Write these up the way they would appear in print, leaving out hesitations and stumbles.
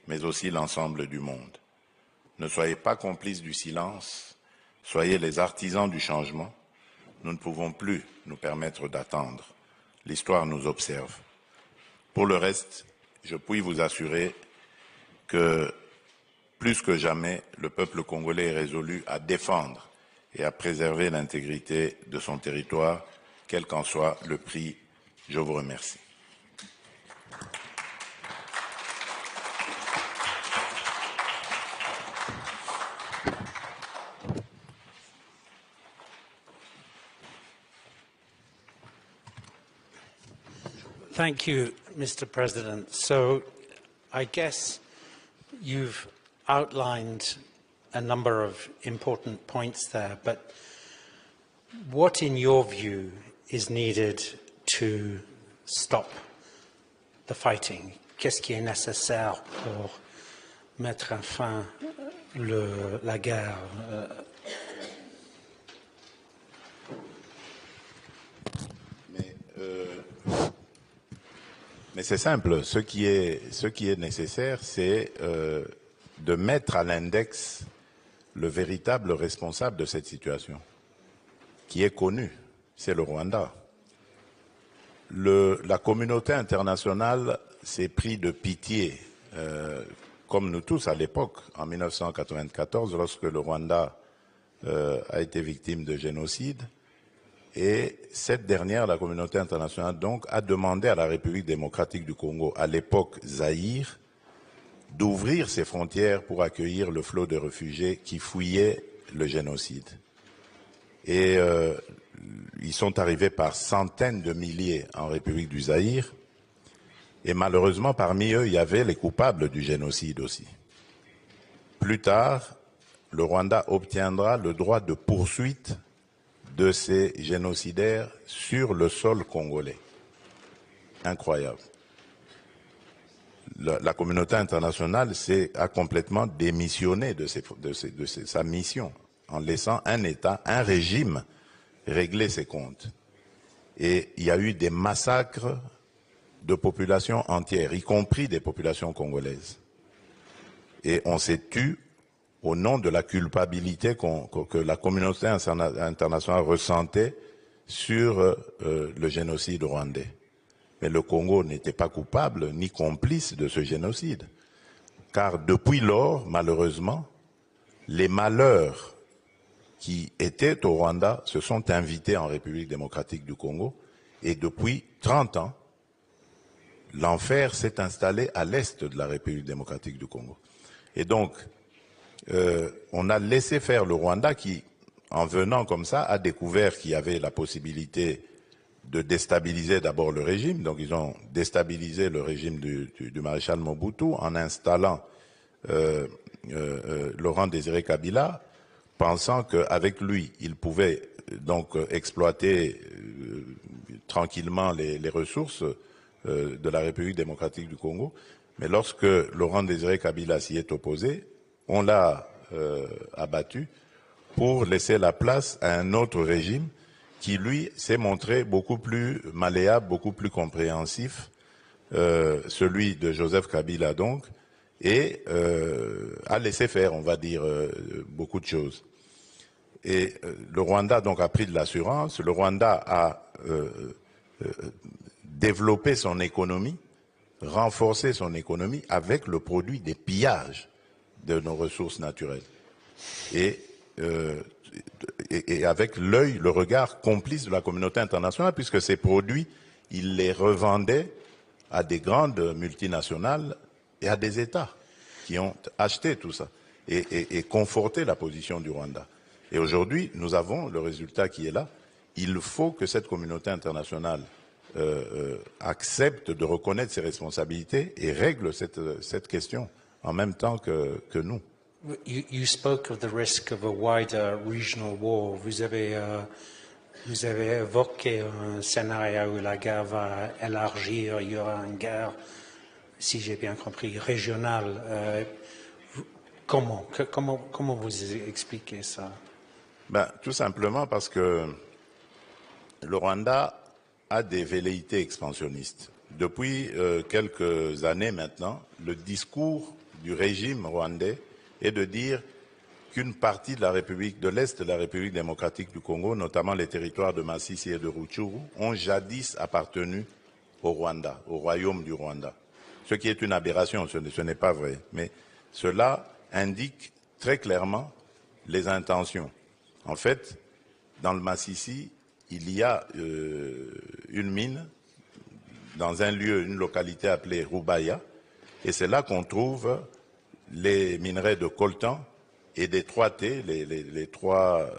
mais aussi l'ensemble du monde. Ne soyez pas complices du silence, soyez les artisans du changement. Nous ne pouvons plus nous permettre d'attendre. L'histoire nous observe. Pour le reste, je puis vous assurer que, plus que jamais, le peuple congolais est résolu à défendre et à préserver l'intégrité de son territoire, quel qu'en soit le prix. Je vous remercie. Thank you, Mr. President. So I guess you've outlined a number of important points there, but what, in your view, is needed to stop the fighting? Qu'est-ce qui est nécessaire pour mettre fin la guerre? Mais c'est simple. Ce qui est nécessaire, c'est de mettre à l'index le véritable responsable de cette situation, qui est connu, c'est le Rwanda. La communauté internationale s'est pris de pitié, comme nous tous à l'époque, en 1994, lorsque le Rwanda a été victime de génocide. Et cette dernière, la communauté internationale, donc, a demandé à la République démocratique du Congo, à l'époque Zaïre, d'ouvrir ses frontières pour accueillir le flot de réfugiés qui fouillaient le génocide. Et ils sont arrivés par centaines de milliers en République du Zaïre. Et malheureusement, parmi eux, il y avait les coupables du génocide aussi. Plus tard, le Rwanda obtiendra le droit de poursuite de ces génocidaires sur le sol congolais. Incroyable. La communauté internationale a complètement démissionné de sa mission en laissant un État, un régime régler ses comptes. Et il y a eu des massacres de populations entières, y compris des populations congolaises. Et on s'est tué au nom de la culpabilité que la communauté internationale ressentait sur le génocide rwandais. Mais le Congo n'était pas coupable ni complice de ce génocide. Car depuis lors, malheureusement, les malheurs qui étaient au Rwanda se sont invités en République démocratique du Congo. Et depuis 30 ans, l'enfer s'est installé à l'est de la République démocratique du Congo. Et donc, on a laissé faire le Rwanda qui, en venant comme ça, a découvert qu'il y avait la possibilité de déstabiliser d'abord le régime. Donc ils ont déstabilisé le régime du maréchal Mobutu en installant Laurent Désiré Kabila, pensant qu'avec lui, ils pouvaient donc exploiter tranquillement les ressources de la République démocratique du Congo. Mais lorsque Laurent Désiré Kabila s'y est opposé, on l'a abattu pour laisser la place à un autre régime qui, lui, s'est montré beaucoup plus malléable, beaucoup plus compréhensif, celui de Joseph Kabila donc, et a laissé faire, on va dire, beaucoup de choses. Et le Rwanda donc a pris de l'assurance, le Rwanda a développé son économie, renforcé son économie avec le produit des pillages de nos ressources naturelles. Et avec l'œil, le regard complice de la communauté internationale, puisque ces produits, ils les revendaient à des grandes multinationales et à des États qui ont acheté tout ça et conforté la position du Rwanda. Et aujourd'hui, nous avons le résultat qui est là. Il faut que cette communauté internationale accepte de reconnaître ses responsabilités et règle cette question en même temps que nous. You spoke of the risk of a wider regional war. Vous avez évoqué un scénario où la guerre va élargir, il y aura une guerre, si j'ai bien compris, régionale. Comment vous expliquez ça? Tout simplement parce que le Rwanda a des velléités expansionnistes. Depuis quelques années maintenant, le discours du régime rwandais est de dire qu'une partie de la République de l'Est de la République démocratique du Congo, notamment les territoires de Masisi et de Rutshuru, ont jadis appartenu au Rwanda, au royaume du Rwanda. Ce qui est une aberration, ce n'est pas vrai. Mais cela indique très clairement les intentions. En fait, dans le Masisi, il y a une mine dans un lieu, une localité appelée Rubaya, et c'est là qu'on trouve les minerais de coltan et des 3T, les trois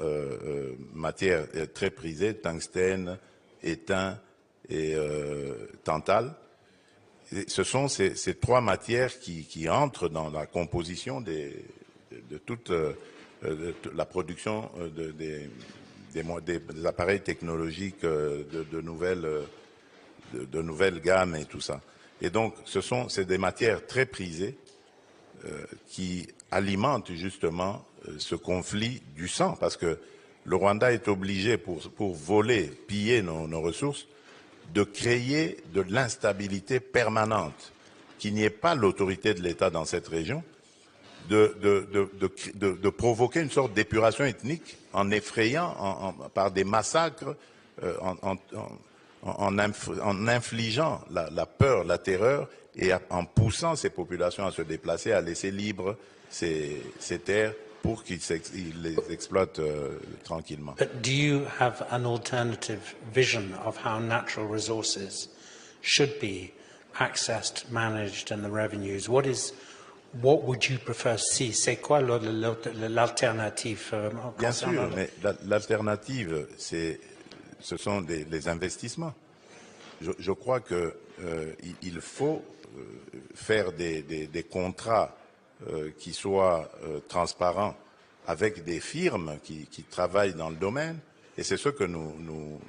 matières très prisées, tungstène, étain et tantal. Et ce sont ces trois matières qui entrent dans la composition de toute la production des appareils technologiques de nouvelles gammes et tout ça. Et donc, c'est des matières très prisées qui alimentent justement ce conflit du sang, parce que le Rwanda est obligé, pour voler, piller nos ressources, de créer de l'instabilité permanente, qu'il n'y ait pas l'autorité de l'État dans cette région, de provoquer une sorte d'épuration ethnique en effrayant par des massacres, en infligeant la peur, la terreur, et en poussant ces populations à se déplacer, à laisser libres ces terres pour qu'ils les exploitent tranquillement. But do you have an alternative vision of how natural resources should be accessed, managed, and the revenues? What would you prefer to see? C'est quoi l'alternative? Bien sûr, mais l'alternative, ce sont les investissements. Je crois qu'il faut faire des contrats qui soient transparents avec des firmes qui travaillent dans le domaine, et c'est ce que nous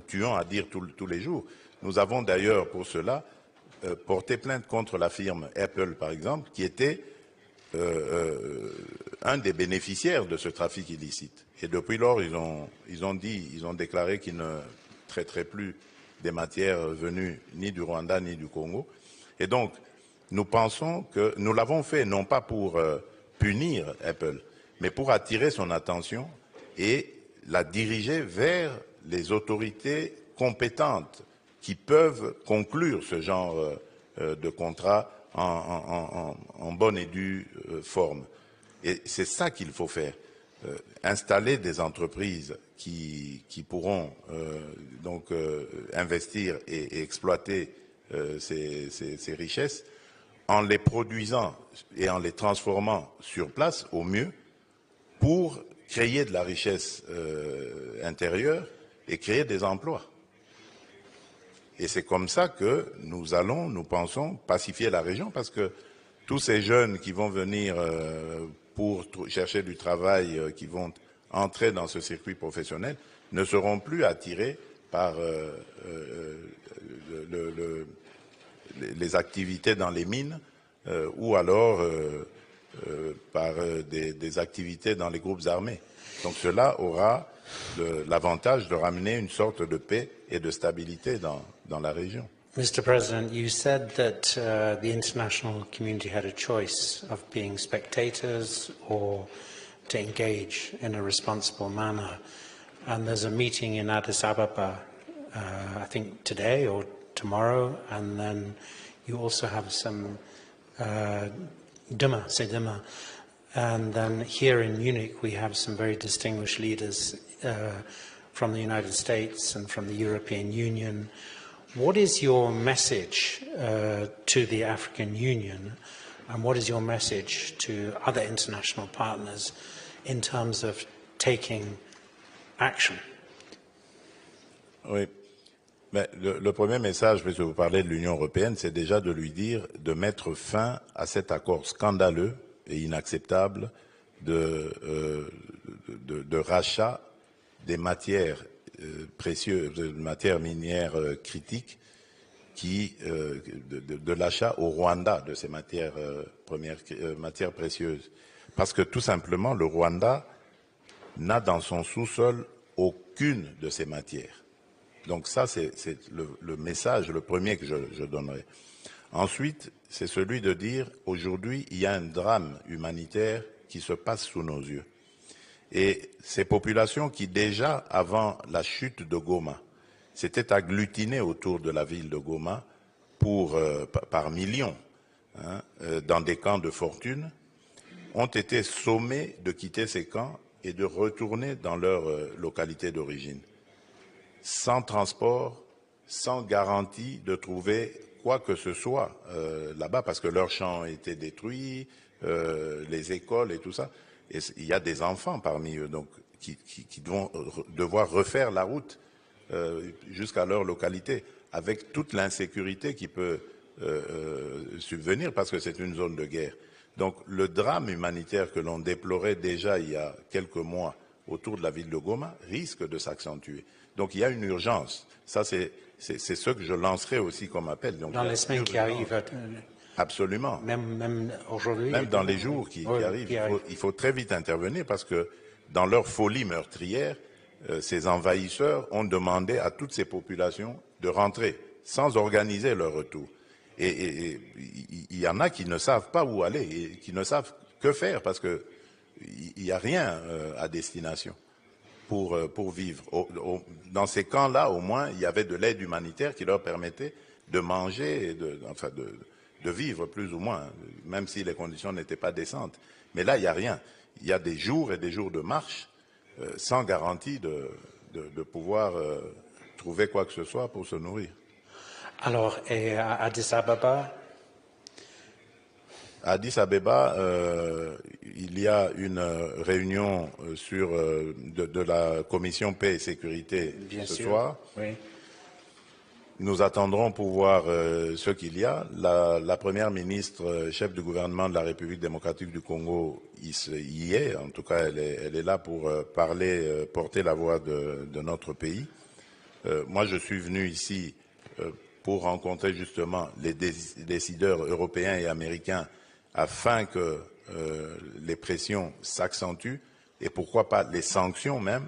tuons à dire tous les jours. Nous avons d'ailleurs pour cela porté plainte contre la firme Apple, par exemple, qui était un des bénéficiaires de ce trafic illicite. Et depuis lors, ils ont déclaré qu'ils ne traiteraient plus des matières venues ni du Rwanda ni du Congo. Et donc, nous pensons que nous l'avons fait non pas pour punir Apple, mais pour attirer son attention et la diriger vers les autorités compétentes qui peuvent conclure ce genre de contrat en bonne et due forme. Et c'est ça qu'il faut faire. Installer des entreprises qui pourront donc investir et exploiter ces richesses en les produisant et en les transformant sur place au mieux pour créer de la richesse intérieure et créer des emplois. Et c'est comme ça que nous pensons, pacifier la région, parce que tous ces jeunes qui vont venir pour chercher du travail, qui vont entrer dans ce circuit professionnel, ne seront plus attirés par les activités dans les mines ou alors par des activités dans les groupes armés. Donc cela aura l'avantage de ramener une sorte de paix et de stabilité dans la région. Mr. President, you said that the international community had a choice of being spectators or to engage in a responsible manner. And there's a meeting in Addis Ababa, I think today or tomorrow, and then you also have some demain. And then here in Munich, we have some very distinguished leaders from the United States and from the European Union. What is your message to the African Union, and what is your message to other international partners in terms of taking action? Oui. Mais le premier message, puisque vous parlez de l'Union européenne, c'est déjà de lui dire de mettre fin à cet accord scandaleux et inacceptable de rachat des matières précieuses, de matières minières critiques, de l'achat au Rwanda de ces matières matières précieuses. Parce que tout simplement, le Rwanda n'a dans son sous-sol aucune de ces matières. Donc ça, c'est le message, le premier que je donnerai. Ensuite, c'est celui de dire, aujourd'hui, il y a un drame humanitaire qui se passe sous nos yeux. Et ces populations qui, déjà, avant la chute de Goma, s'étaient agglutinées autour de la ville de Goma par millions, dans des camps de fortune, ont été sommés de quitter ces camps et de retourner dans leur localité d'origine, sans transport, sans garantie de trouver quoi que ce soit là-bas, parce que leurs champs ont été détruits, les écoles et tout ça. Et il y a des enfants parmi eux donc, qui vont devoir refaire la route jusqu'à leur localité, avec toute l'insécurité qui peut subvenir, parce que c'est une zone de guerre. Donc le drame humanitaire que l'on déplorait déjà il y a quelques mois autour de la ville de Goma risque de s'accentuer. Donc il y a une urgence. Ça, c'est ce que je lancerai aussi comme appel. Donc, dans les semaines qui arrivent. Absolument. Même aujourd'hui. Même dans les jours qui arrivent. Il faut très vite intervenir parce que dans leur folie meurtrière, ces envahisseurs ont demandé à toutes ces populations de rentrer sans organiser leur retour. Et il y en a qui ne savent pas où aller, et qui ne savent que faire parce qu'il n'y a rien à destination pour vivre. Dans ces camps-là, au moins, il y avait de l'aide humanitaire qui leur permettait de manger et de vivre plus ou moins, même si les conditions n'étaient pas décentes. Mais là, il n'y a rien. Il y a des jours et des jours de marche sans garantie de pouvoir trouver quoi que ce soit pour se nourrir. Alors, et à Addis Ababa? À Addis Abeba, il y a une réunion de la commission paix et sécurité ce soir. Oui. Nous attendrons pour voir ce qu'il y a. La première ministre, chef du gouvernement de la République démocratique du Congo, y est. En tout cas, elle est là pour porter la voix de notre pays. Moi, je suis venu ici pour rencontrer justement les décideurs européens et américains afin que les pressions s'accentuent et pourquoi pas les sanctions même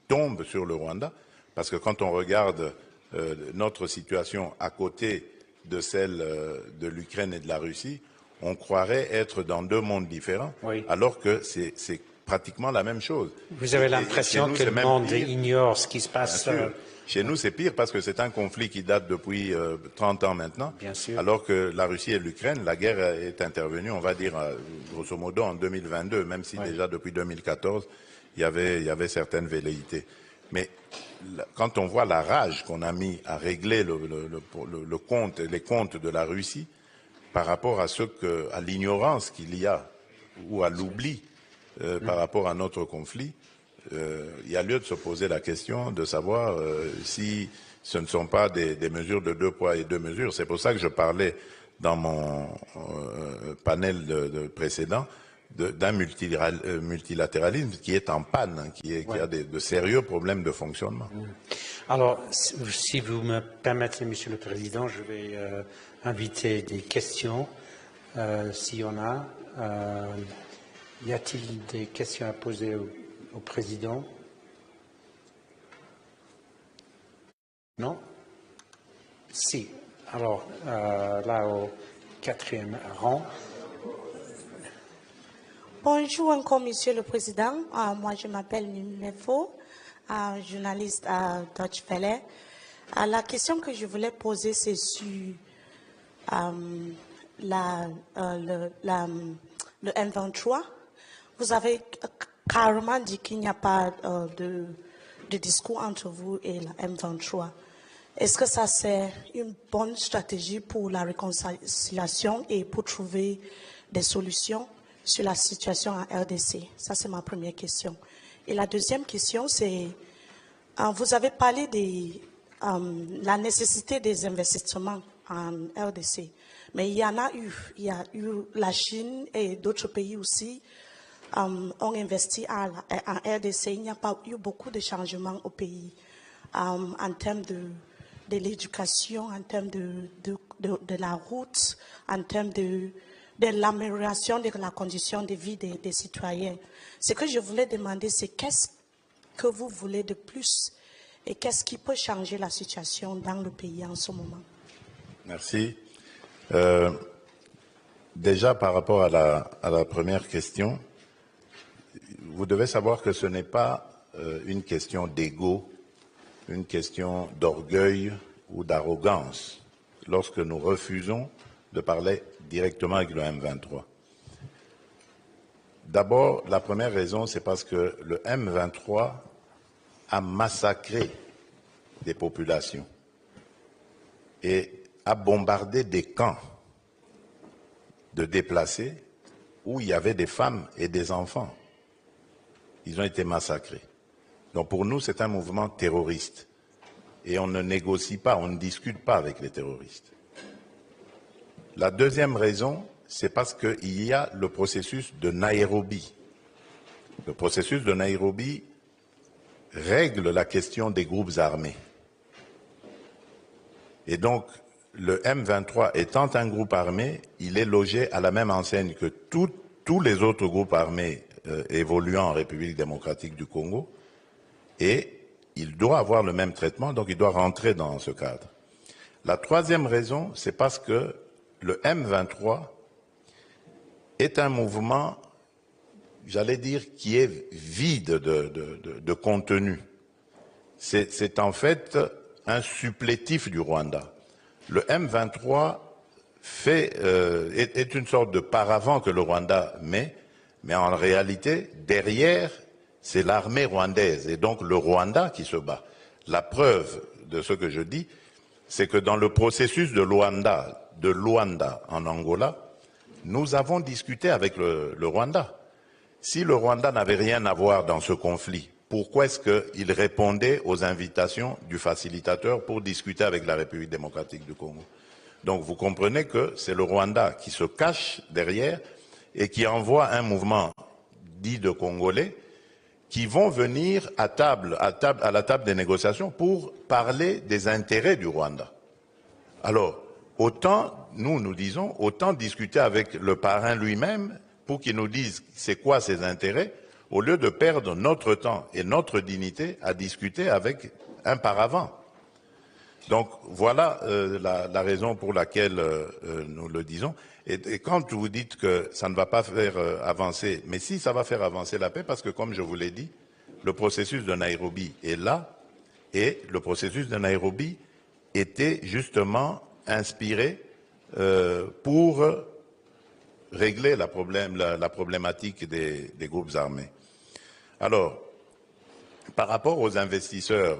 tombent sur le Rwanda. Parce que quand on regarde notre situation à côté de celle de l'Ukraine et de la Russie, on croirait être dans deux mondes différents, oui, alors que c'est pratiquement la même chose. Vous avez l'impression que le monde ignore ce qui se passe. Chez nous, c'est pire parce que c'est un conflit qui date depuis 30 ans maintenant. Bien sûr. Alors que la Russie et l'Ukraine, la guerre est intervenue, on va dire, grosso modo, en 2022, même si déjà depuis 2014, il y avait certaines velléités. Mais quand on voit la rage qu'on a mis à régler les comptes de la Russie par rapport à l'ignorance qu'il y a ou à l'oubli par rapport à notre conflit, il y a lieu de se poser la question de savoir si ce ne sont pas des mesures de deux poids et deux mesures. C'est pour ça que je parlais dans mon panel précédent d'un multilatéralisme qui est en panne, qui a de sérieux problèmes de fonctionnement. Alors, si vous me permettez, Monsieur le Président, je vais inviter des questions, s'il y en a. Y a-t-il des questions à poser au Président? Non? Si. Alors, là, au quatrième rang. Bonjour encore, Monsieur le Président. Moi, je m'appelle Mimefo, journaliste à Deutsche Welle. La question que je voulais poser, c'est sur le M23. Vous avez carrément dit qu'il n'y a pas de discours entre vous et la M23. Est-ce que ça, c'est une bonne stratégie pour la réconciliation et pour trouver des solutions sur la situation en RDC? Ça, c'est ma première question. Et la deuxième question, c'est, vous avez parlé de la nécessité des investissements en RDC, mais il y en a eu. Il y a eu la Chine et d'autres pays aussi ont investi en RDC. Il n'y a pas eu beaucoup de changements au pays en termes de l'éducation, en termes de la route, en termes de l'amélioration de la condition de vie des citoyens. Ce que je voulais demander, c'est qu'est-ce que vous voulez de plus et qu'est-ce qui peut changer la situation dans le pays en ce moment? Merci. Déjà, par rapport à la première question, vous devez savoir que ce n'est pas une question d'ego, une question d'orgueil ou d'arrogance lorsque nous refusons de parler directement avec le M23. D'abord, la première raison, c'est parce que le M23 a massacré des populations et a bombardé des camps de déplacés où il y avait des femmes et des enfants. Ils ont été massacrés. Donc pour nous, c'est un mouvement terroriste. Et on ne négocie pas, on ne discute pas avec les terroristes. La deuxième raison, c'est parce qu'il y a le processus de Nairobi. Le processus de Nairobi règle la question des groupes armés. Et donc, le M23 étant un groupe armé, il est logé à la même enseigne que tous les autres groupes armés évoluant en République démocratique du Congo, et il doit avoir le même traitement, donc il doit rentrer dans ce cadre. La troisième raison, c'est parce que le M23 est un mouvement, j'allais dire, qui est vide de contenu. C'est en fait un supplétif du Rwanda. Le M23 est une sorte de paravent que le Rwanda met, mais en réalité, derrière, c'est l'armée rwandaise et donc le Rwanda qui se bat. La preuve de ce que je dis, c'est que dans le processus de Luanda en Angola, nous avons discuté avec le Rwanda. Si le Rwanda n'avait rien à voir dans ce conflit, pourquoi est-ce qu'il répondait aux invitations du facilitateur pour discuter avec la République démocratique du Congo? Donc vous comprenez que c'est le Rwanda qui se cache derrière et qui envoie un mouvement dit de Congolais qui vont venir à la table des négociations pour parler des intérêts du Rwanda. Alors, autant, nous disons, autant discuter avec le parrain lui-même pour qu'il nous dise c'est quoi ses intérêts, au lieu de perdre notre temps et notre dignité à discuter avec un paravent. Donc voilà la raison pour laquelle nous le disons. Et quand vous dites que ça ne va pas faire avancer, mais si ça va faire avancer la paix, parce que comme je vous l'ai dit, le processus de Nairobi est là, et le processus de Nairobi était justement inspiré pour régler la problématique des groupes armés. Alors, par rapport aux investisseurs,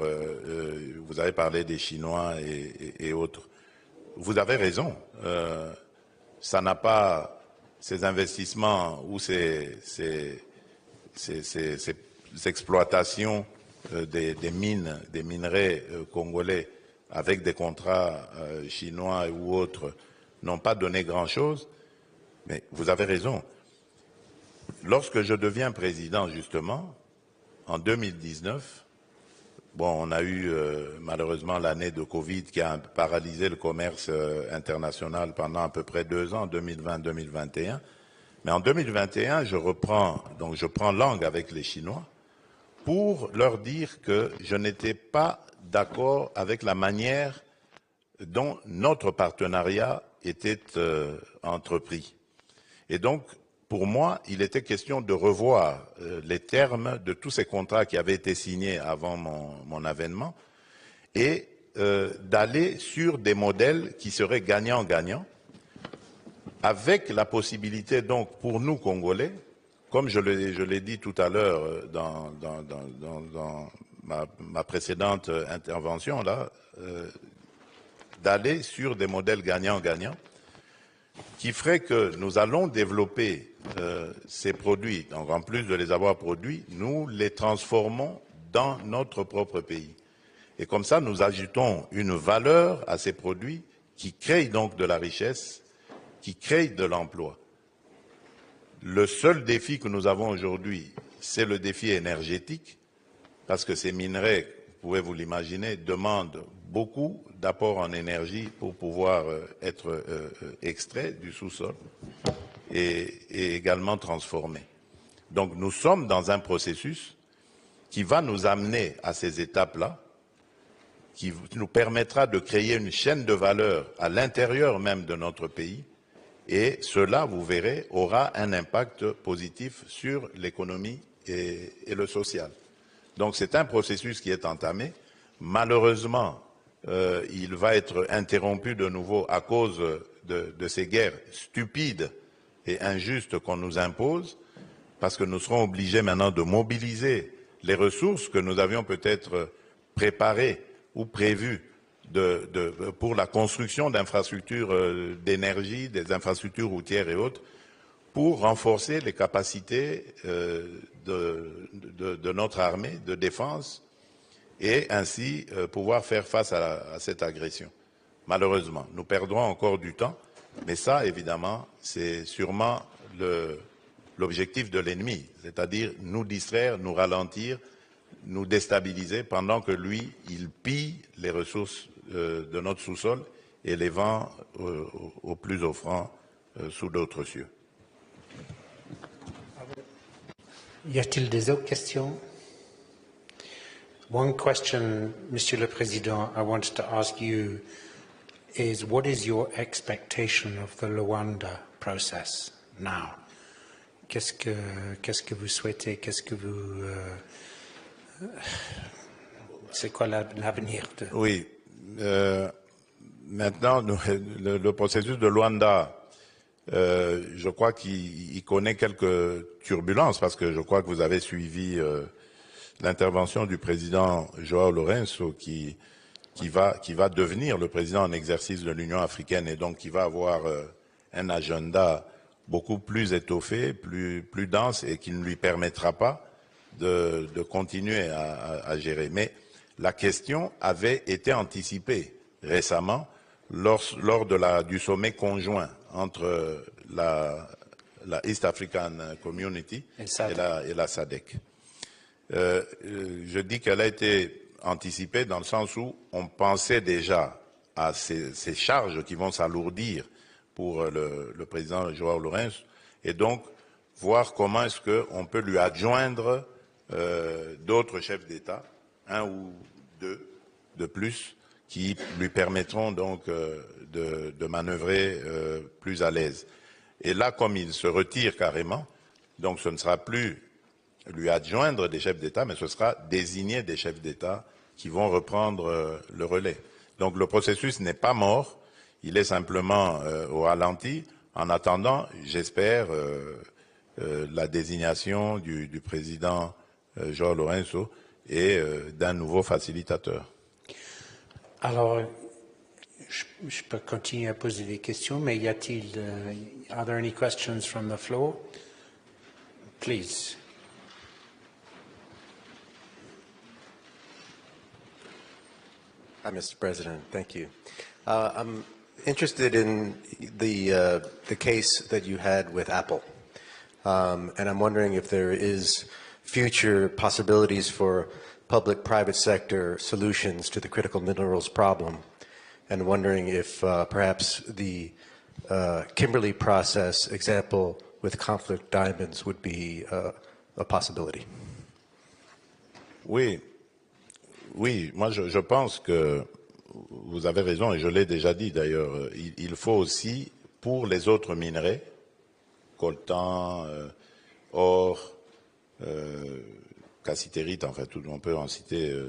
vous avez parlé des Chinois et autres. Vous avez raison. Ça n'a pas ces investissements ou ces exploitations des mines, des minerais congolais avec des contrats chinois ou autres n'ont pas donné grand-chose. Mais vous avez raison. Lorsque je deviens président, justement, en 2019, bon, on a eu malheureusement l'année de Covid qui a paralysé le commerce international pendant à peu près 2 ans, 2020-2021. Mais en 2021, je prends langue avec les Chinois pour leur dire que je n'étais pas d'accord avec la manière dont notre partenariat était entrepris. Et donc, pour moi, il était question de revoir les termes de tous ces contrats qui avaient été signés avant mon avènement et d'aller sur des modèles qui seraient gagnant-gagnant, avec la possibilité donc pour nous Congolais, comme je l'ai dit tout à l'heure dans ma précédente intervention là, d'aller sur des modèles gagnant-gagnant qui ferait que nous allons développer ces produits. Donc en plus de les avoir produits, nous les transformons dans notre propre pays. Et comme ça, nous ajoutons une valeur à ces produits qui créent donc de la richesse, qui créent de l'emploi. Le seul défi que nous avons aujourd'hui, c'est le défi énergétique, parce que ces minerais, vous pouvez vous l'imaginer, demandent beaucoup d'apports en énergie pour pouvoir être extraits du sous-sol et également transformés. Donc nous sommes dans un processus qui va nous amener à ces étapes-là, qui nous permettra de créer une chaîne de valeur à l'intérieur même de notre pays. Et cela, vous verrez, aura un impact positif sur l'économie et le social. Donc c'est un processus qui est entamé. Malheureusement, il va être interrompu de nouveau à cause de ces guerres stupides et injustes qu'on nous impose, parce que nous serons obligés maintenant de mobiliser les ressources que nous avions peut-être préparées ou prévues pour la construction d'infrastructures d'énergie, des infrastructures routières et autres, pour renforcer les capacités de notre armée de défense et ainsi pouvoir faire face à cette agression. Malheureusement, nous perdrons encore du temps, mais ça, évidemment, c'est sûrement l'objectif de l'ennemi, c'est-à-dire nous distraire, nous ralentir, nous déstabiliser pendant que lui, il pille les ressources de notre sous-sol et les vend au plus offrant sous d'autres cieux. Y a-t-il des autres questions? One question, Monsieur le Président, I wanted to ask you is what is your expectation of the Luanda process now? Qu'est-ce que vous souhaitez? Qu'est-ce que vous... c'est quoi l'avenir de... Oui. Maintenant, le processus de Luanda, je crois qu'il connaît quelques turbulences parce que je crois que vous avez suivi l'intervention du président João Lourenço qui va devenir le président en exercice de l'Union africaine et donc qui va avoir un agenda beaucoup plus étoffé, plus dense et qui ne lui permettra pas de continuer à gérer. Mais la question avait été anticipée récemment lors du sommet conjoint entre la East African Community et la SADC. Je dis qu'elle a été anticipée dans le sens où on pensait déjà à ces charges qui vont s'alourdir pour le président João Lourenço et donc voir comment est-ce qu'on peut lui adjoindre d'autres chefs d'État, un ou deux de plus, qui lui permettront donc de manœuvrer plus à l'aise. Et là, comme il se retire carrément, donc ce ne sera plus lui adjoindre des chefs d'État, mais ce sera désigner des chefs d'État qui vont reprendre le relais. Donc le processus n'est pas mort, il est simplement au ralenti. En attendant, j'espère la désignation du président João Lourenço et d'un nouveau facilitateur. Alors, je peux continuer à poser des questions, mais y a-t-il, are there any questions from the floor? Please. Hi, Mr. President. Thank you. I'm interested in the case that you had with Apple, and I'm wondering if there is future possibilities for public-private sector solutions to the critical minerals problem, and wondering if perhaps the Kimberley process example with conflict diamonds would be a possibility. Oui, moi je pense que vous avez raison et je l'ai déjà dit d'ailleurs, il faut aussi pour les autres minerais, coltan, or, cassitérite, en fait, on peut en citer,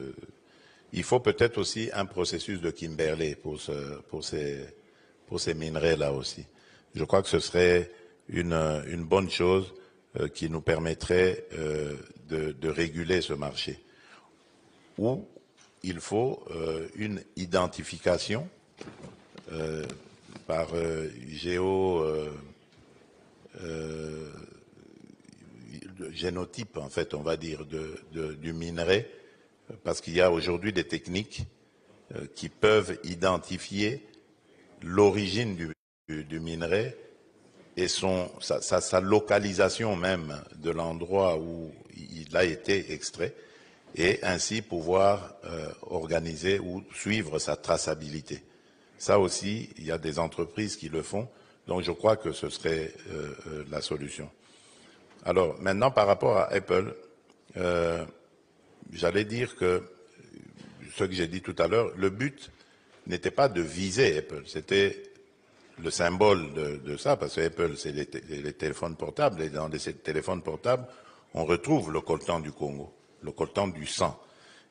il faut peut-être aussi un processus de Kimberley pour ces minerais-là aussi. Je crois que ce serait une bonne chose qui nous permettrait de réguler ce marché. Où il faut une identification par génotype, en fait, on va dire, du minerai, parce qu'il y a aujourd'hui des techniques qui peuvent identifier l'origine du minerai et sa localisation même de l'endroit où il a été extrait, et ainsi pouvoir organiser ou suivre sa traçabilité. Ça aussi, il y a des entreprises qui le font, donc je crois que ce serait la solution. Alors, maintenant, par rapport à Apple, j'allais dire que ce que j'ai dit tout à l'heure, le but n'était pas de viser Apple, c'était le symbole de ça, parce que Apple, c'est les téléphones portables, et dans ces téléphones portables, on retrouve le coltan du Congo, le coltan du sang.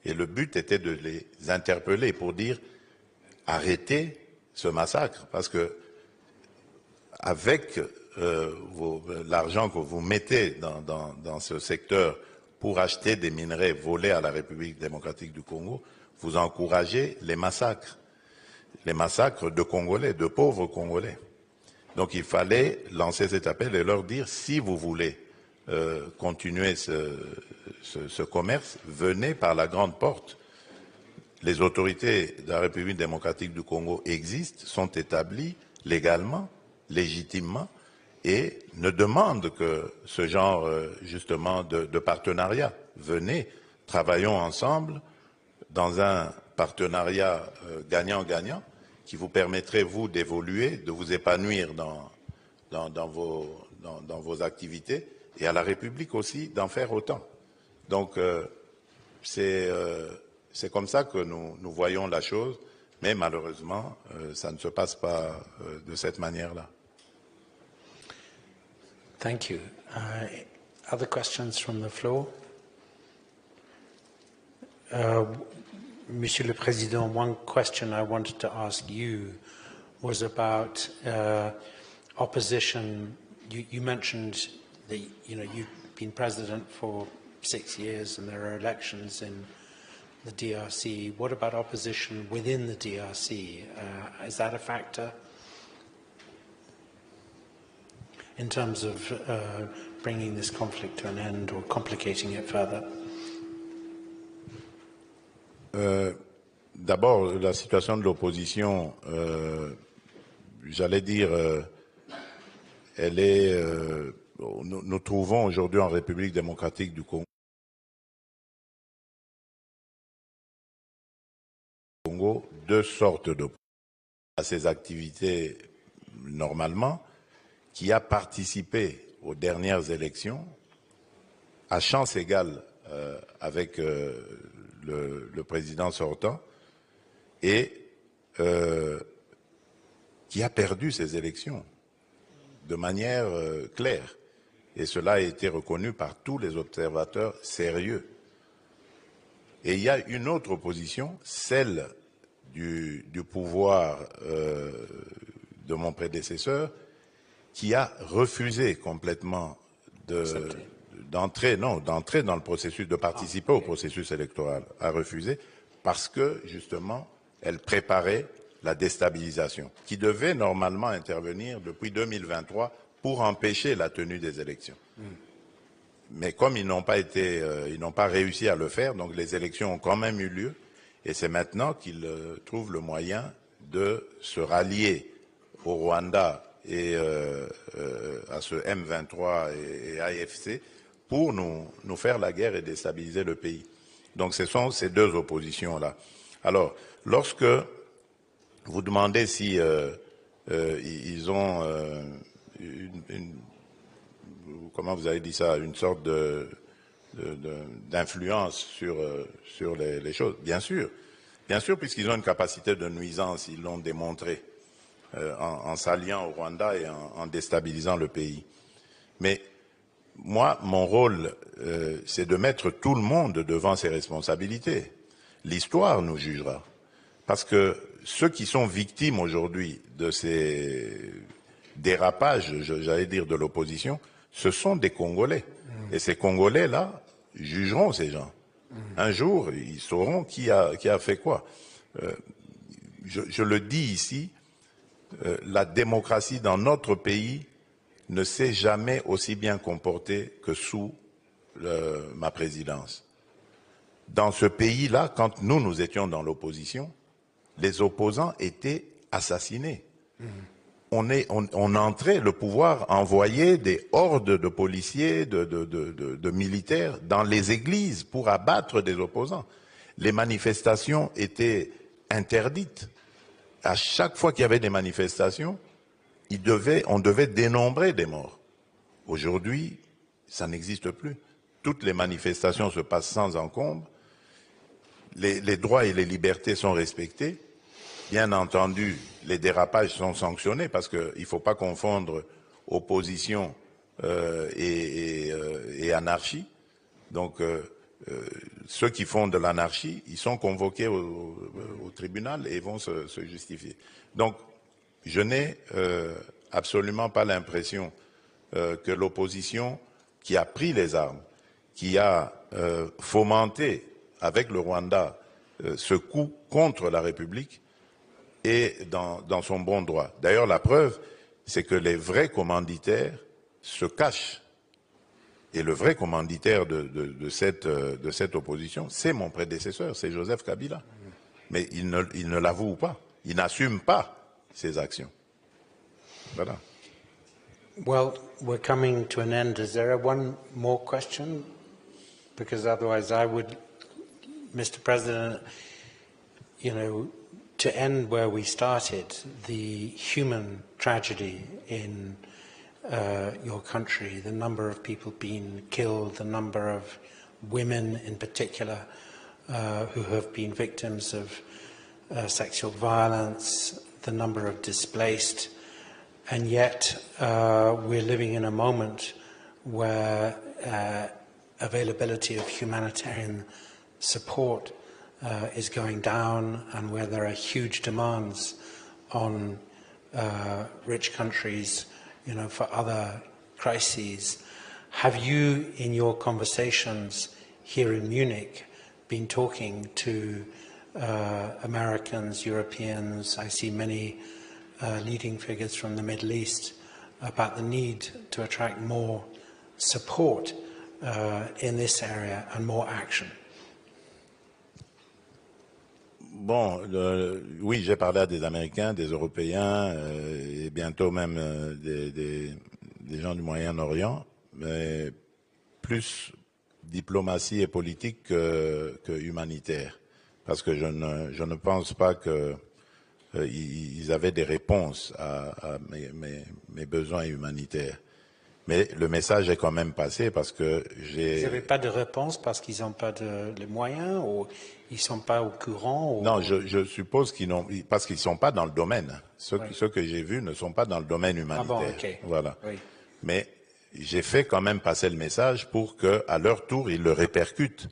Et le but était de les interpeller pour dire arrêtez ce massacre, parce que avec l'argent que vous mettez dans ce secteur pour acheter des minerais volés à la République démocratique du Congo, vous encouragez les massacres de Congolais, de pauvres Congolais. Donc il fallait lancer cet appel et leur dire, si vous voulez continuer ce commerce, venez par la grande porte. Les autorités de la République démocratique du Congo existent, sont établies légalement, légitimement, et ne demandent que ce genre justement de partenariat. Venez, travaillons ensemble dans un partenariat gagnant-gagnant qui vous permettrait, vous, d'évoluer, de vous épanouir dans vos activités, et à la République aussi d'en faire autant. Donc, c'est comme ça que nous voyons la chose, mais malheureusement, ça ne se passe pas de cette manière-là. Thank you. Other questions from the floor? Monsieur le Président, one question I wanted to ask you was about opposition. You mentioned that you've been president for 6 years and there are elections in the DRC. What about opposition within the DRC? Is that a factor in terms of bringing this conflict to an end or complicating it further? D'abord, la situation de l'opposition, j'allais dire, elle est. Nous trouvons aujourd'hui en République démocratique du Congo deux sortes d'opposition. À ces activités normalement, qui a participé aux dernières élections à chance égale avec le président sortant et qui a perdu ces élections de manière claire. Et cela a été reconnu par tous les observateurs sérieux. Et il y a une autre opposition, celle du pouvoir de mon prédécesseur, qui a refusé complètement d'entrer dans le processus, de participer au processus électoral, a refusé parce que, justement, elle préparait la déstabilisation, qui devait normalement intervenir depuis 2023 pour empêcher la tenue des élections. Mais comme ils n'ont pas réussi à le faire, donc les élections ont quand même eu lieu, et c'est maintenant qu'ils trouvent le moyen de se rallier au Rwanda et à ce M23 et AFC pour nous faire la guerre et déstabiliser le pays. Donc ce sont ces deux oppositions-là. Alors, lorsque vous demandez si ils ont comment vous avez dit ça, une sorte d'influence sur les choses, bien sûr, puisqu'ils ont une capacité de nuisance, ils l'ont démontré. En s'alliant au Rwanda et en déstabilisant le pays. Mais moi, mon rôle, c'est de mettre tout le monde devant ses responsabilités. L'histoire nous jugera. Parce que ceux qui sont victimes aujourd'hui de ces dérapages, j'allais dire, de l'opposition, ce sont des Congolais. Et ces Congolais-là jugeront ces gens. Un jour, ils sauront qui a fait quoi. Je le dis ici, la démocratie dans notre pays ne s'est jamais aussi bien comportée que sous ma présidence. Dans ce pays-là, quand nous étions dans l'opposition, les opposants étaient assassinés. On entrait, le pouvoir envoyait des hordes de policiers, de militaires dans les églises pour abattre des opposants. Les manifestations étaient interdites. À chaque fois qu'il y avait des manifestations, on devait dénombrer des morts. Aujourd'hui, ça n'existe plus. Toutes les manifestations se passent sans encombre. les droits et les libertés sont respectés. Bien entendu, les dérapages sont sanctionnés parce qu'il ne faut pas confondre opposition et anarchie. Donc, ceux qui font de l'anarchie, ils sont convoqués au tribunal et vont se justifier. Donc, je n'ai absolument pas l'impression que l'opposition qui a pris les armes, qui a fomenté avec le Rwanda ce coup contre la République, est dans son bon droit. D'ailleurs, la preuve, c'est que les vrais commanditaires se cachent. Et le vrai commanditaire de cette opposition, c'est mon prédécesseur, c'est Joseph Kabila. Mais il ne l'avoue pas, il n'assume pas ses actions. Voilà. Well, we're coming to an end. Is there one more question? Because otherwise I would, Mr. President, you know, to end where we started, the human tragedy in your country, the number of people being killed, the number of women in particular who have been victims of sexual violence, the number of displaced, and yet we're living in a moment where availability of humanitarian support is going down, and where there are huge demands on rich countries, you know, for other crises. Have you, in your conversations here in Munich, been talking to Americans, Europeans? I see many leading figures from the Middle East about the need to attract more support in this area and more action. Bon, oui, j'ai parlé à des Américains, des Européens et bientôt même des gens du Moyen-Orient, mais plus diplomatie et politique que humanitaire, parce que je ne pense pas qu'ils avaient des réponses à mes besoins humanitaires. Mais le message est quand même passé parce que j'ai... Vous n'avez pas de réponse parce qu'ils n'ont pas les moyens ou ils ne sont pas au courant ou... Non, je suppose qu'ils n'ont... Parce qu'ils ne sont pas dans le domaine. Ceux que j'ai vus ne sont pas dans le domaine humanitaire. Ah bon, okay. Voilà. Oui. Mais j'ai fait quand même passer le message pour qu'à leur tour, ils le répercutent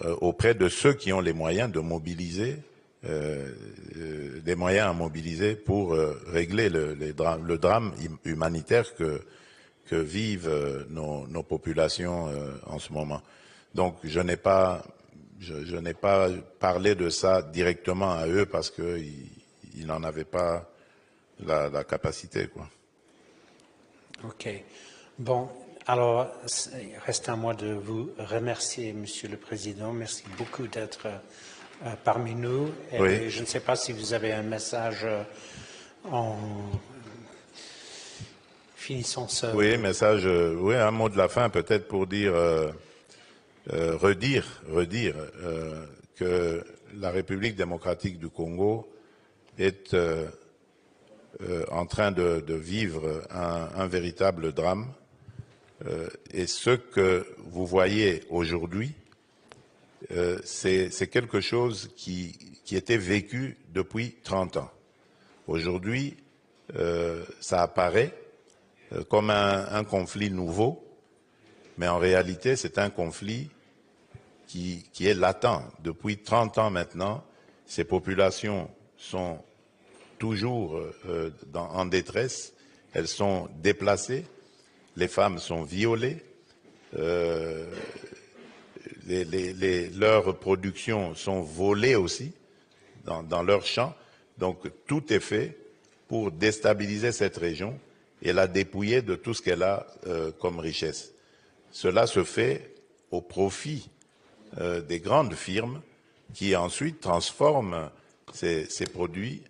auprès de ceux qui ont les moyens de mobiliser, des moyens à mobiliser pour régler le drame humanitaire que vivent nos populations en ce moment. Donc je n'ai pas parlé de ça directement à eux parce qu'ils n'en avaient pas la capacité, quoi. Ok. Bon, alors, il reste à moi de vous remercier, Monsieur le Président. Merci beaucoup d'être parmi nous. Et oui. Je ne sais pas si vous avez un message en finissant ce... Oui, message, oui, un mot de la fin peut-être pour dire, redire que la République démocratique du Congo est en train de vivre un véritable drame. Et ce que vous voyez aujourd'hui, c'est quelque chose qui était vécu depuis 30 ans. Aujourd'hui, ça apparaît comme un conflit nouveau, mais en réalité, c'est un conflit qui est latent. Depuis 30 ans maintenant, ces populations sont toujours en détresse, elles sont déplacées, les femmes sont violées, leurs productions sont volées aussi dans leurs champs. Donc tout est fait pour déstabiliser cette région et la dépouiller de tout ce qu'elle a comme richesse. Cela se fait au profit des grandes firmes qui ensuite transforment ces produits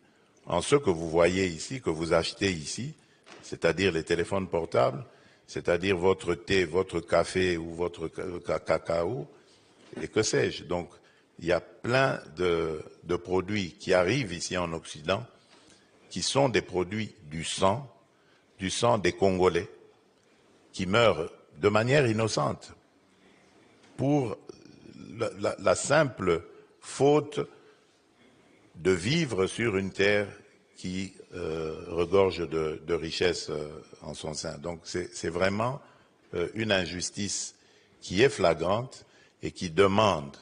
en ce que vous voyez ici, que vous achetez ici, c'est-à-dire les téléphones portables, c'est-à-dire votre thé, votre café ou votre cacao, et que sais-je. Donc, il y a plein de produits qui arrivent ici en Occident, qui sont des produits du sang des Congolais, qui meurent de manière innocente, pour la simple faute de vivre sur une terre qui regorge de richesses en son sein. Donc c'est vraiment une injustice qui est flagrante et qui demande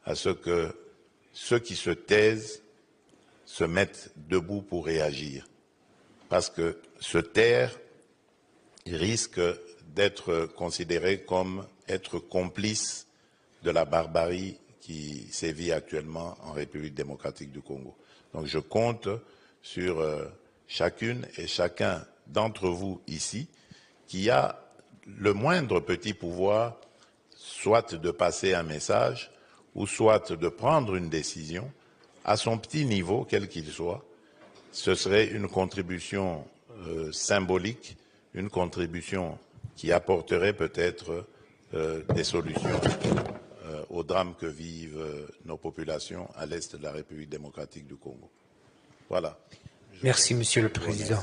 à ce que ceux qui se taisent se mettent debout pour réagir. Parce que se taire risque d'être considéré comme être complice de la barbarie qui sévit actuellement en République démocratique du Congo. Donc je compte sur chacune et chacun d'entre vous ici qui a le moindre petit pouvoir, soit de passer un message, ou soit de prendre une décision, à son petit niveau, quel qu'il soit. Ce serait une contribution symbolique, une contribution qui apporterait peut-être des solutions au drame que vivent nos populations à l'est de la République démocratique du Congo. Voilà. Merci, Monsieur le Président.